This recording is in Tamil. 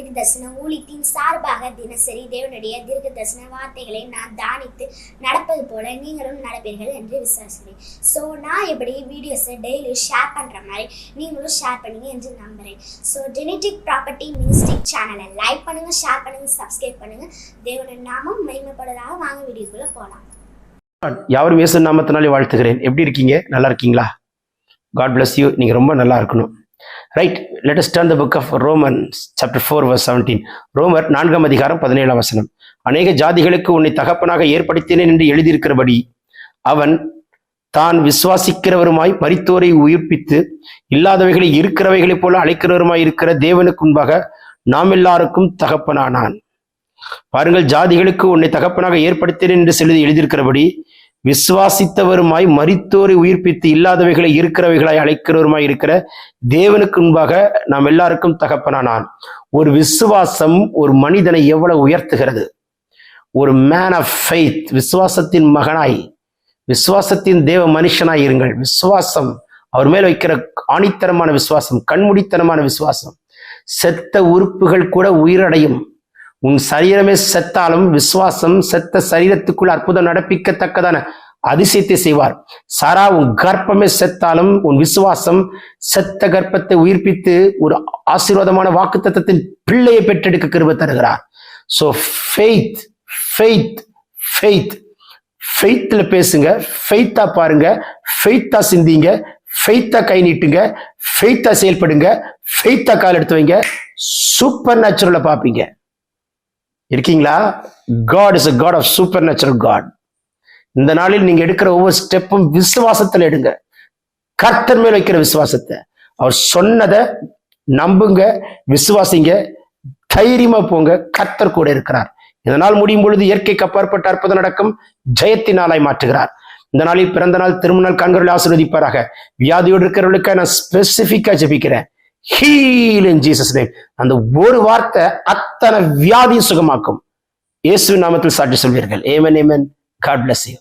தீர்க்க தரிசன ஊழியத்தின் சார்பாக தினசரி தேவனுடைய தீர்க்க தரிசன வார்த்தைகளை நான் தானித்து நடப்பது போல நீங்களும் நடப்பீர்கள் என்று விசுவாசிக்கிறேன். ஸோ நான் எப்படி வீடியோஸை டெய்லி ஷேர் பண்ணுற மாதிரி நீங்களும் ஷேர் பண்ணுங்க என்று நம்புகிறேன். ஸோ ஜெனடிக் ப்ராப்பர்ட்டி மினிஸ்ட்ரி சேனலை லைக் பண்ணுங்கள், ஷேர் பண்ணுங்கள், சப்ஸ்கிரைப் பண்ணுங்கள். தேவனுடைய நாமம் மகிமைப்படுவதாக. வாங்க வீடியோக்குள்ளே போகலாம். யாவரும் இயேசு நாமத்தினாலே வாழ்த்துகிறேன். எப்படி இருக்கீங்க? நல்லா இருக்கீங்களா? God bless you. நீங்கள் ரொம்ப நல்லா இருக்கணும். Right, let us turn the book of Romans chapter 4 verse 17. ரோமர் 4 அதிகாரம் 17 வசனம். அநேக ஜாதிகளுக்கு உன்னை தகப்பனாக ஏற்படுத்தினேன் என்று எழுதியிருக்கிறபடி அவன் தான் விசுவாசிக்கிறவருமாய் மரித்தோரை உயிர்ப்பித்து இல்லாதவைகளை இருக்கிறவைகளைப் போல அழைக்கிறவருமாய் இருக்கிற தேவனுக்கு முன்பாக நாம் எல்லாருக்கும் தகப்பனானான். பாருங்கள், ஜாதிகளுக்கு உன்னை தகப்பனாக ஏற்படுத்தினேன் என்று எழுதியிருக்கிறபடி விசுவாசித்தவருமாய் மரித்தோரை உயிர்ப்பித்து இல்லாதவைகளை இருக்கிறவைகளாய் அழைக்கிறவருமாய் இருக்கிற தேவனுக்கு முன்பாக நாம் எல்லாருக்கும் தகப்பனானான். ஒரு விசுவாசம் ஒரு மனிதனை எவ்வளவு உயர்த்துகிறது. ஒரு மேன் ஆஃப் ஃபெய்த், விசுவாசத்தின் மகனாய், விசுவாசத்தின் தேவ மனுஷனாய் இருங்கள். விசுவாசம், அவர் மேல் வைக்கிற ஆணித்தரமான விசுவாசம், கண்முடித்தனமான விசுவாசம். செத்த உறுப்புகள் கூட உயிரடையும். உன் சரீரமே செத்தாலும் விசுவாசம் செத்த சரீரத்துக்குள் அற்புதம் நடப்பிக்கத்தக்கதான அதிசயத்தை செய்வார். சாரா, உன் கர்ப்பமே செத்தாலும் உன் விசுவாசம் செத்த கர்ப்பத்தை உயிர்ப்பித்து ஒரு ஆசீர்வாதமான வாக்குத்தத்தத்தின் பிள்ளையை பெற்றெடுக்க கிருபை தருகிறார். ஸோ ஃபெய்த் ஃபெய்த் ஃபெய்த் ஃபெய்த்ல பேசுங்க, ஃபெய்த்தா பாருங்க, ஃபெய்த்தா சிந்திங்க, ஃபெய்த்தா கை நீட்டுங்க, ஃபெய்த்தா செயல்படுங்க, ஃபெய்த்தா கால் எடுத்து வைங்க. சூப்பர் நேச்சுரலை பார்ப்பீங்க. இருக்கீங்களா? God is a God of supernatural God. இந்த நாளில் நீங்க எடுக்கிற ஒவ்வொரு ஸ்டெப்பும் விசுவாசத்துல எடுங்க. கர்த்தர் மேல் வைக்கிற விசுவாசத்தை, அவர் சொன்னதை நம்புங்க, விசுவாசிங்க, தைரியமா போங்க. கர்த்தர் கூட இருக்கிறார். இதனால் முடியும் பொழுது இயற்கைக்கு அப்பாற்பட்ட அற்புதம் நடக்கும். ஜெயத்தினாலாய் மாற்றுகிறார். இந்த நாளில் பிறந்த நாள், திருமண நாள் காண்கிறவர்களை ஆசீர்வதிப்பாராக. வியாதியோடு இருக்கிறவர்களுக்கு நான் ஸ்பெசிபிக்கா ஜெபிக்கிறேன். Heal in Jesus name. அந்த ஒரு வார்த்தை அத்தனை வியாதியை சுகமாக்கும். இயேசுவின் நாமத்தில் சாட்சி சொல்வீர்கள். Amen, amen. God bless you.